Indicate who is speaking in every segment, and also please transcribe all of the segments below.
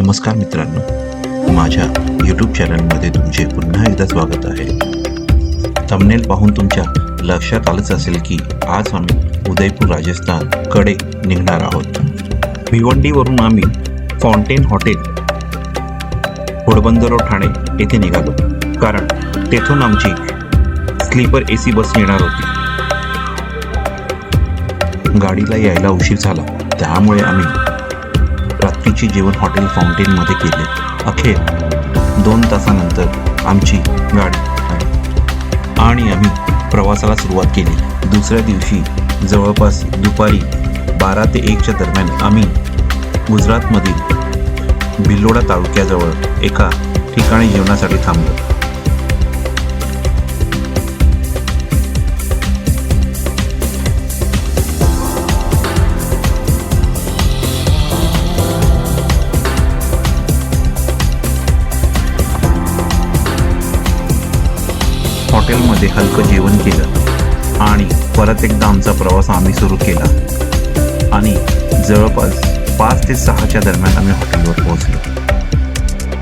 Speaker 1: नमस्कार मित्रांनो, माझ्या यूट्यूब चॅनलमध्ये तुमचे पुन्हा एकदा स्वागत आहे. थंबनेल पाहून तुमच्या लक्षात आलंच असेल की आज आम्ही उदयपूर राजस्थान कडे निघणार आहोत. भिवंडीवरून आम्ही फाउंटेन हॉटेल घोडबंदर ठाणे येथे निघालो, कारण तेथून आमची स्लीपर AC बस येणार होती. गाडीला यायला उशीर झाला, त्यामुळे आम्ही रात्रीचे जेवण हॉटेल फाउंटेनमध्ये केले. अखेर 2 तासानंतर आमची गाडी आली आणि आम्ही प्रवासाला सुरुवात केली. दुसऱ्या दिवशी जवळपास दुपारी 12 ते 1च्या दरम्यान आम्ही गुजरातमधील भिलोडा तालुक्याजवळ एका ठिकाणी जेवणासाठी थांबलो. हॉटेलमध्ये हलकं जेवण केलं आणि परत एकदा आमचा प्रवास आम्ही सुरू केला आणि जवळपास 5 ते 6च्या दरम्यान आम्ही हॉटेलवर पोहोचलो.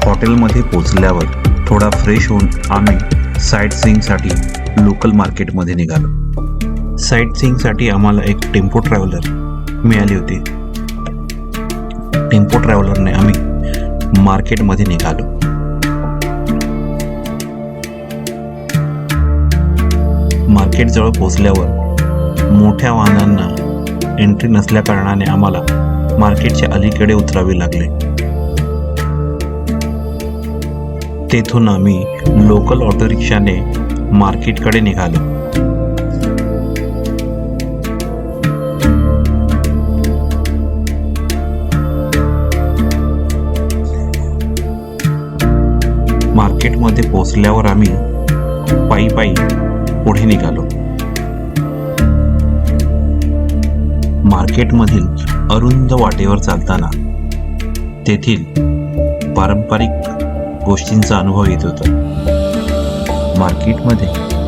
Speaker 1: हॉटेलमध्ये पोहोचल्यावर थोडा फ्रेश होऊन आम्ही साईट सीइंगसाठी लोकल मार्केटमध्ये निघालो. साईट सीइंगसाठी आम्हाला एक टेम्पो ट्रॅव्हलर मिळाली होती. टेम्पो ट्रॅव्हलरने आम्ही मार्केटमध्ये निघालो. मार्केटजवळ पोहोचल्यावर मोठ्या वाहनांना एंट्री नसल्या कारणाने आम्हाला मार्केटच्या अलीकडे उतरावे लागले. तेथून आम्ही लोकल ऑटो रिक्षाने मार्केटकडे निघालो. मार्केटमध्ये पोहोचल्यावर आम्ही पायी पुढे निघालो. मार्केटमधील अरुंद वाटेवर चालताना तेथील पारंपरिक गोष्टींचा अनुभव येत होता. मार्केटमध्ये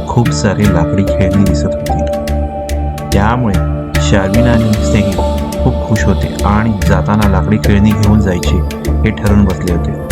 Speaker 1: खूप सारे लाकडी खेळणी दिसत होती, त्यामुळे शार्विन आणि स्नेही खूप खुश होते आणि जाताना लाकडी खेळणी घेऊन जायचे हे ठरवून बसले होते.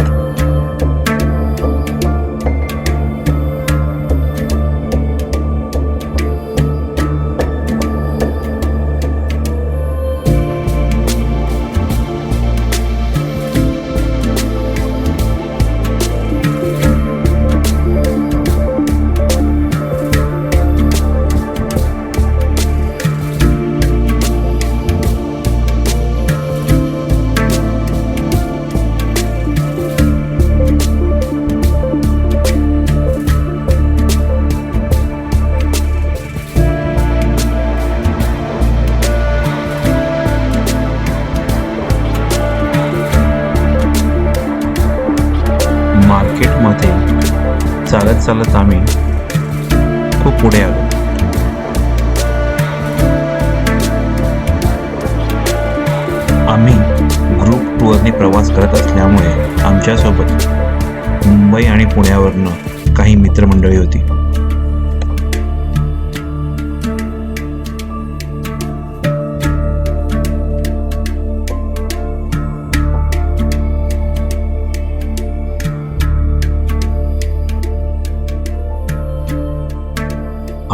Speaker 1: मार्केटमध्ये चालत आम्ही खूप पुढे आलो. आम्ही ग्रुप टूरने प्रवास करत असल्यामुळे आमच्यासोबत मुंबई आणि पुण्यावरनं काही मित्रमंडळी होती.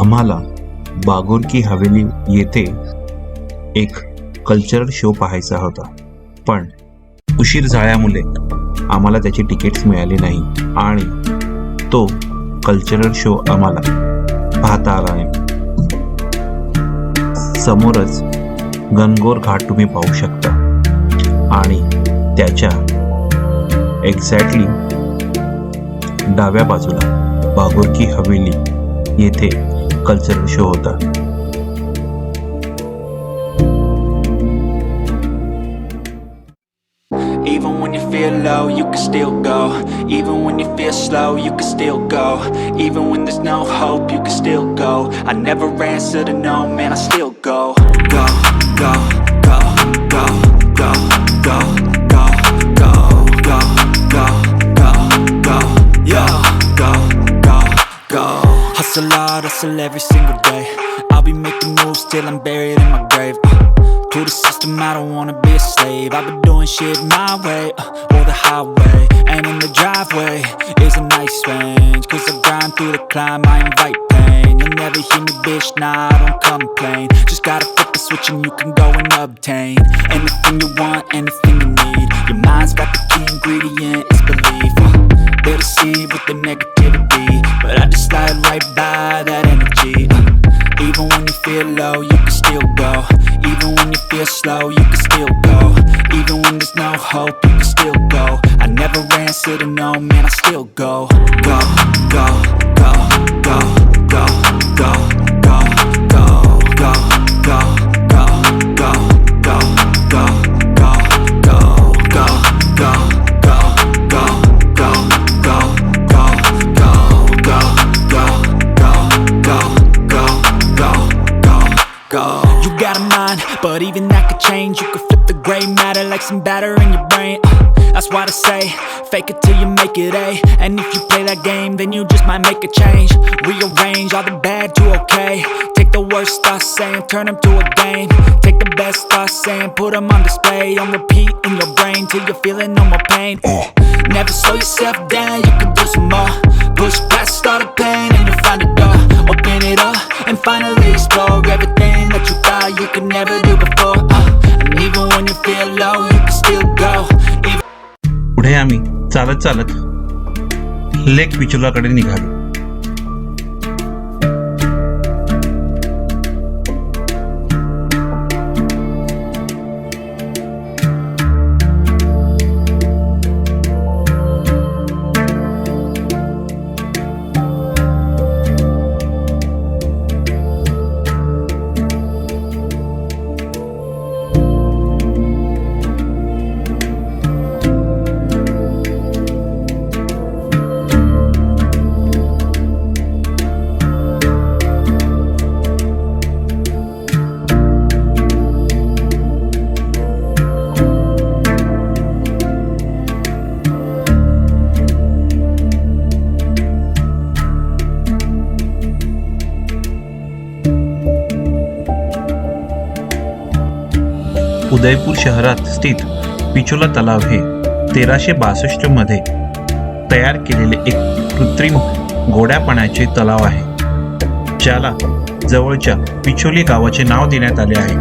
Speaker 1: आम्हाला बागोर की हवेली येथे एक कल्चरल शो पाहायचा होता, पण उशीर झाल्यामुळे आम्हाला त्याची तिकीट्स मिळाली नाही आणि तो कल्चरल शो आम्हाला पाहता आला नाही. समोरच गणगौर घाट तुम्ही पाहू शकता आणि त्याच्या एक्झॅक्टली डाव्या बाजूला बागोर की हवेली येथे कल्चरल शो होता.
Speaker 2: Even when you feel low, you can still go. Even when you feel slow, you can still go. Even when there's no hope, you can still go. I never answer to no, man, I still go. Go, go, go, go, go, go, go, go, go, go, go, go, yo, go, go, go. Hustle hard, hustle every single day. I'll be making moves till I'm buried in my grave. To the system, I don't wanna be a slave. I've been doing shit my way, or the highway. And in the driveway is a nice range. Cause I grind through the climb, I invite pain. You'll never hear me, bitch, nah, I don't complain. Just gotta flip the switch and you can go and obtain anything you want, anything you need. Your mind's got the key ingredient, it's belief. They deceive with the negativity, but I just slide right by that energy. Even when you feel low, you can still go. Even when you feel slow, you can still go. Even when there's no hope, you can still go. I never answer to no, man, I still go. Go, go, go, go, go, go, go, go, go, go, go, go, go, go, go, go, go, go, go, go. You got a mind, but even that could change. You could flip the gray matter like some batter in your brain. That's why they say, fake it till you make it A. And if you play that game, then you just might make a change. Rearrange all the bad to okay. Take the worst thoughts saying, turn them to a game. Take the best thoughts saying, put them on display. On repeat in your brain till you're feeling no more pain. Never slow yourself down, you can do some more. Push past all the pain and you'll find a door. Open it up and finally explore everything that you thought you could never do before. And even when you feel low, you can still go.
Speaker 1: पुढे आम्ही चालत चालत लेक पिचोलाकडे निघालो. उदयपूर शहरात स्थित पिचोला तलाव हे 1362 मध्ये तयार केलेले एक कृत्रिम गोड्या पाण्याचे तलाव आहे, ज्याला जवळच्या पिचोली गावाचे नाव देण्यात आले आहे.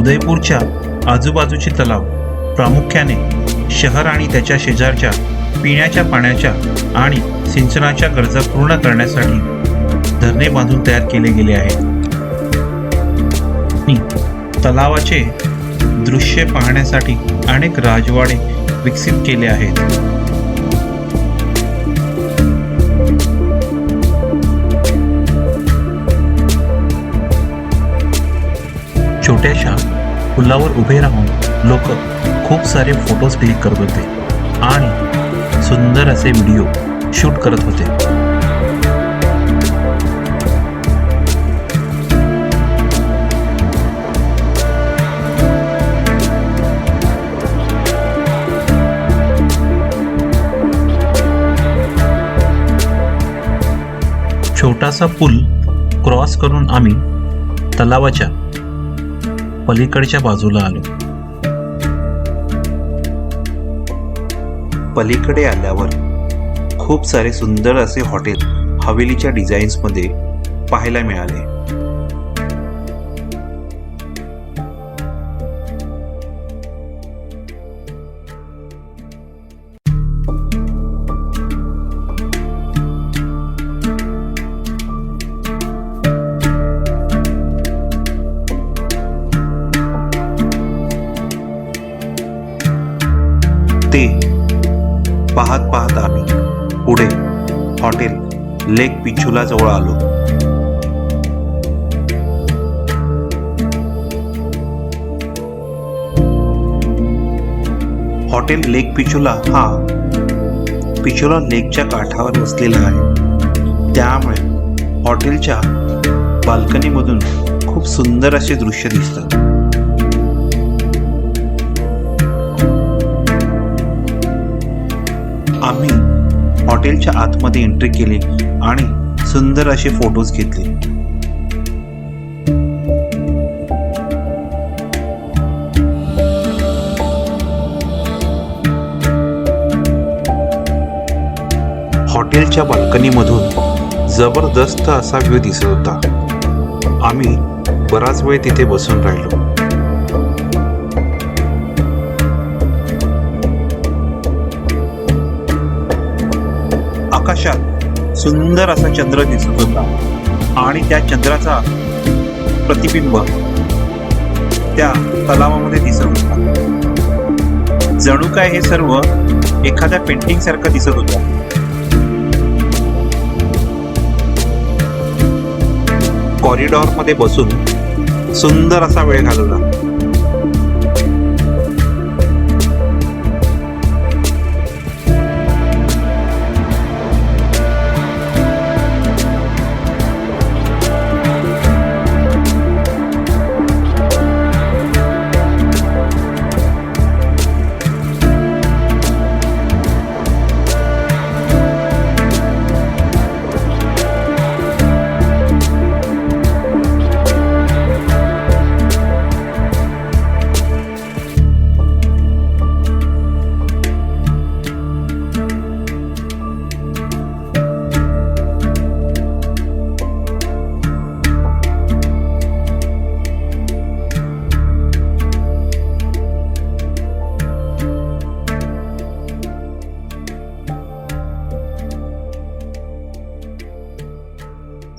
Speaker 1: उदयपूरच्या आजूबाजूचे तलाव प्रामुख्याने शहर आणि त्याच्या शेजारच्या पिण्याच्या पाण्याच्या आणि सिंचनाच्या गरजा पूर्ण करण्यासाठी धरणे बांधून तयार केले गेले आहेत. तलावाचे दृश्य पाहण्यासाठी अनेक राजवाडे विकसित केले आहेत. छोट्याशा पुलावर उभे राहून लोक खूप सारे फोटोज क्लिक करत होते आणि सुंदर असे व्हिडिओ शूट करत होते. छोटासा पूल क्रॉस करून आम्ही तलावाच्या पलीकडच्या बाजूला आलो. पलीकडे आल्यावर खूप सारे सुंदर असे हॉटेल हवेलीच्या डिझाईन्स मध्ये पाहायला मिळाले. ते पाहत पाहत आम्ही पुढे हॉटेल लेक पिचोला जवळ आलो. हॉटेल लेक पिचोला हा पिचोला लेकच्या काठावर वसलेला आहे, त्यामुळे हॉटेलच्या बाल्कनीमधून खूप सुंदर असे दृश्य दिसतात. आम्ही हॉटेलच्या आतमध्ये एंट्री केली आणि सुंदर असे फोटोज घेतले. हॉटेलच्या बाल्कनीमधून जबरदस्त असा व्ह्यू दिसत होता. आम्ही बराच वेळ तिथे बसून राहिलो. आकाशात सुंदर असा चंद्र दिसत होता आणि त्या चंद्राचा प्रतिबिंब त्या तलावामध्ये दिसत होता. जणू काय हे सर्व एखाद्या पेंटिंग सारखं दिसत होतं. कॉरिडॉर मध्ये बसून सुंदर असा वेळ घालवला.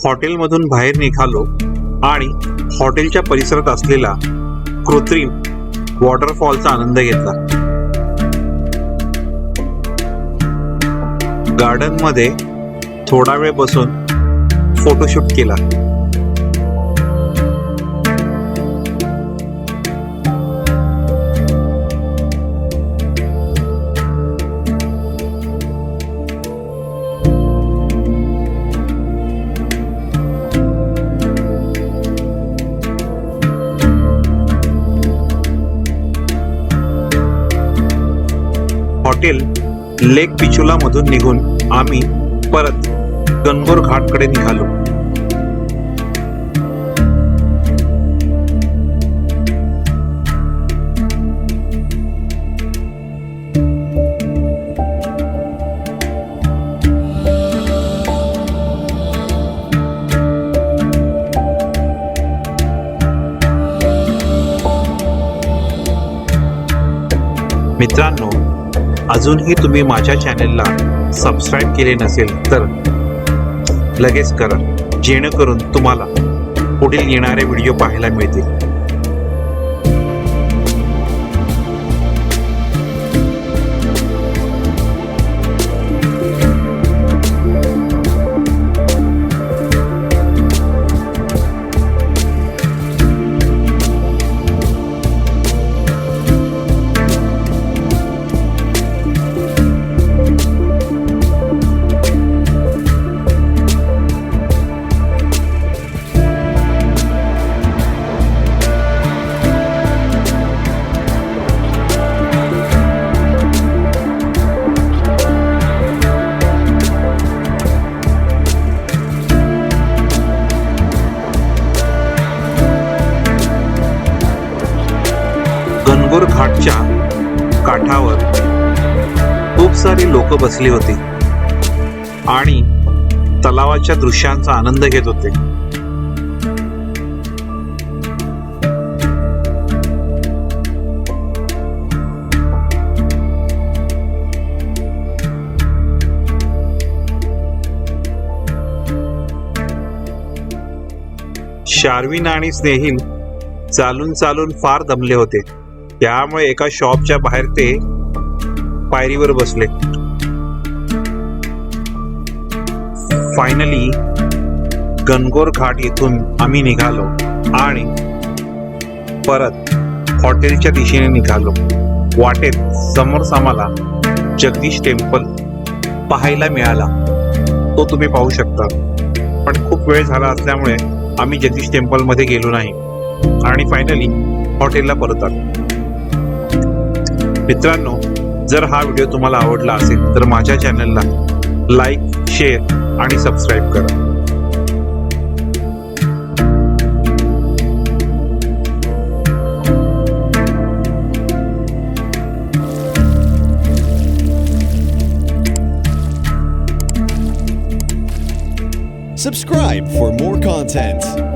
Speaker 1: हॉटेलमधून बाहेर निघालो आणि हॉटेलच्या परिसरात असलेला कृत्रिम वॉटरफॉलचा आनंद घेतला. गार्डन मध्ये थोडा वेळ बसून फोटोशूट केला. हॉटेल लेक पिचोला मधून निघून आम्ही परत गणगोर घाटकडे निघालो. मित्रांनो, अजूनही तुम्ही माझ्या चॅनेलला सबस्क्राईब केले नसेल तर लगेच करा, जेणेकरून तुम्हाला पुढील येणारे व्हिडिओ पाहायला मिळतील. गणगोर घाटच्या काठावर खूप सारे लोक बसले होते आणि तलावाच्या दृश्यांचा आनंद घेत होते. शार्विन आणि स्नेहिल चालून चालून फार दमले होते, त्यामुळे एका शॉपच्या बाहेर ते पायरीवर बसले. फायनली गणगोर घाट येथून आम्ही निघालो आणि परत हॉटेलच्या दिशेने निघालो. वाटेत समोर आम्हाला जगदीश टेम्पल पाहायला मिळाला, तो तुम्ही पाहू शकता. पण खूप वेळ झाला असल्यामुळे आम्ही जगदीश टेम्पल मध्ये गेलो नाही आणि फायनली हॉटेलला परत आलो. मित्रांनो, जर हा व्हिडिओ तुम्हाला आवडला असेल तर माझ्या चॅनलला लाईक, शेअर आणि सबस्क्राईब करा.
Speaker 3: Subscribe for more content.